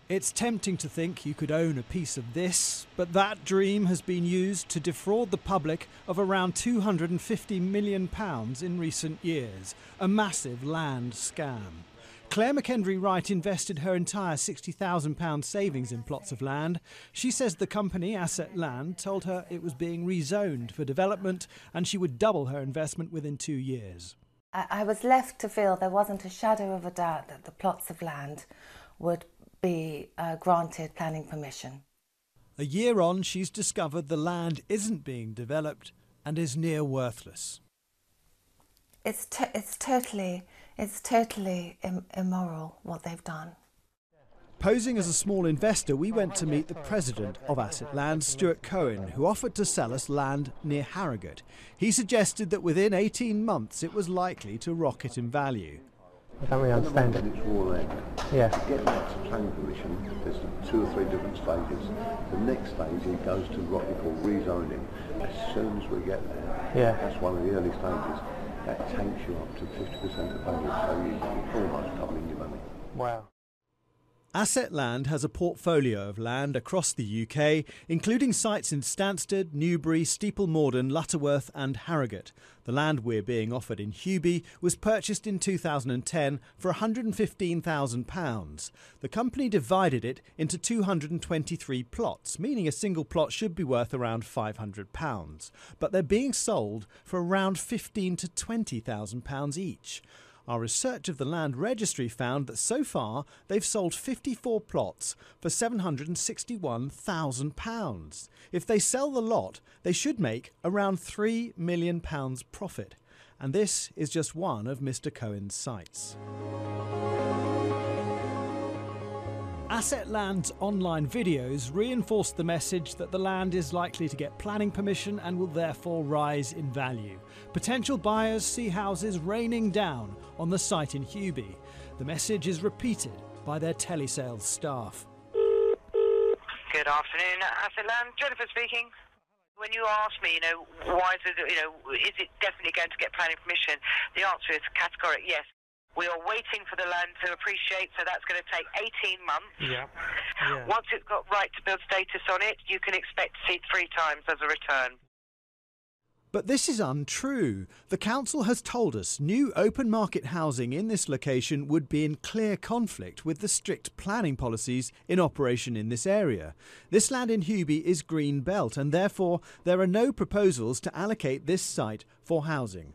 It's tempting to think you could own a piece of this, but that dream has been used to defraud the public of around £250 million in recent years. A massive land scam. Claire McKendry-Wright invested her entire £60,000 savings in plots of land. She says the company, Asset Land, told her it was being rezoned for development and she would double her investment within 2 years. I was left to feel there wasn't a shadow of a doubt that the plots of land would be granted planning permission. A year on, she's discovered the land isn't being developed and is near worthless. It's totally immoral what they've done. Posing as a small investor, we went to meet the president of Asset Land, Stuart Cohen, who offered to sell us land near Harrogate. He suggested that within 18 months it was likely to rocket in value. I don't really understand it. It's raw land. Yeah. To get that to planning permission, there's 2 or 3 different stages. The next stage, it goes to what we call rezoning. As soon as we get there, yeah, that's one of the early stages, that takes you up to 50% of value, so you're almost doubling your money. Wow. Asset Land has a portfolio of land across the UK, including sites in Stansted, Newbury, Steeple Morden, Lutterworth and Harrogate. The land we're being offered in Hubie was purchased in 2010 for £115,000. The company divided it into 223 plots, meaning a single plot should be worth around £500. But they're being sold for around £15,000 to £20,000 each. Our research of the Land Registry found that so far they've sold 54 plots for £761,000. If they sell the lot, they should make around £3 million profit. And this is just one of Mr. Cohen's sites. Asset Land's online videos reinforce the message that the land is likely to get planning permission and will therefore rise in value. Potential buyers see houses raining down on the site in Hubie. The message is repeated by their telesales staff. Good afternoon, Asset Land. Jennifer speaking. When you ask me, why is it, is it definitely going to get planning permission? The answer is categoric yes. We are waiting for the land to appreciate, so that's going to take 18 months. Yeah. Once it's got right to build status on it, you can expect to see it 3 times as a return. But this is untrue. The council has told us new open market housing in this location would be in clear conflict with the strict planning policies in operation in this area. This land in Hubie is green belt and therefore there are no proposals to allocate this site for housing.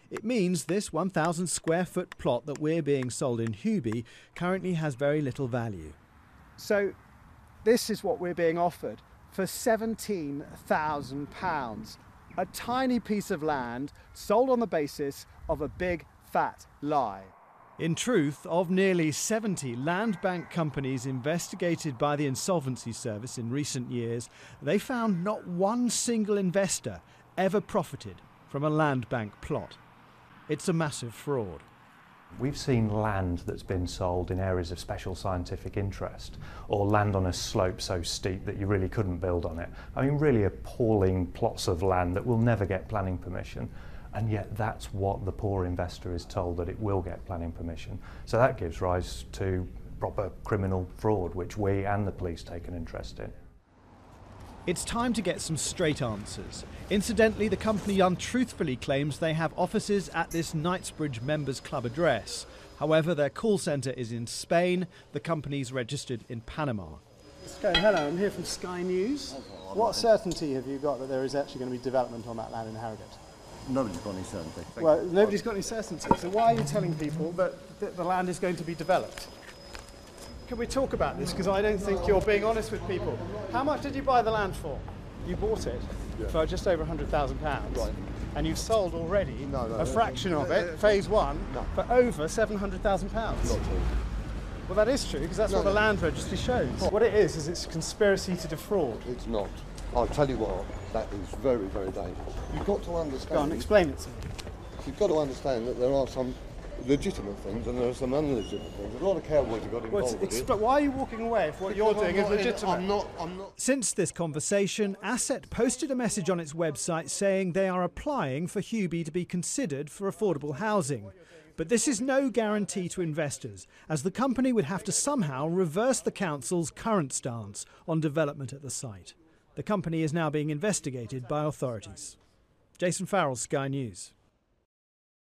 It means this 1,000 square foot plot that we're being sold in Hubie currently has very little value. So this is what we're being offered for £17,000. A tiny piece of land sold on the basis of a big fat lie. In truth, of nearly 70 land bank companies investigated by the Insolvency Service in recent years, they found not one single investor ever profited from a land bank plot. It's a massive fraud. We've seen land that's been sold in areas of special scientific interest, or land on a slope so steep that you really couldn't build on it. I mean, really appalling plots of land that will never get planning permission, and yet that's what the poor investor is told, that it will get planning permission. So that gives rise to proper criminal fraud, which we and the police take an interest in. It's time to get some straight answers. Incidentally, the company untruthfully claims they have offices at this Knightsbridge Members Club address. However, their call centre is in Spain. The company's registered in Panama. Hello, I'm here from Sky News. What certainty have you got that there is actually going to be development on that land in Harrogate? Nobody's got any certainty. Well, nobody's got any certainty. So why are you telling people that the land is going to be developed? Can we talk about this? Because I don't think you're being honest with people. How much did you buy the land for? You bought it for just over £100,000. Right. And you've sold already a fraction of it, phase 1, for over £700,000. Not true. Well, that is true, because that's what the Land Registry shows. What it is it's a conspiracy to defraud. It's not. I'll tell you what, that is very, very dangerous. You've got to understand... Go on, explain it to me. You've got to understand that there are some legitimate things and there are some unlegitimate things. A lot of cowboys have got involved with it. But why are you walking away if what you're doing is legitimate? I'm not. Since this conversation, Asset posted a message on its website saying they are applying for Hubie to be considered for affordable housing. But this is no guarantee to investors, as the company would have to somehow reverse the council's current stance on development at the site. The company is now being investigated by authorities. Jason Farrell, Sky News.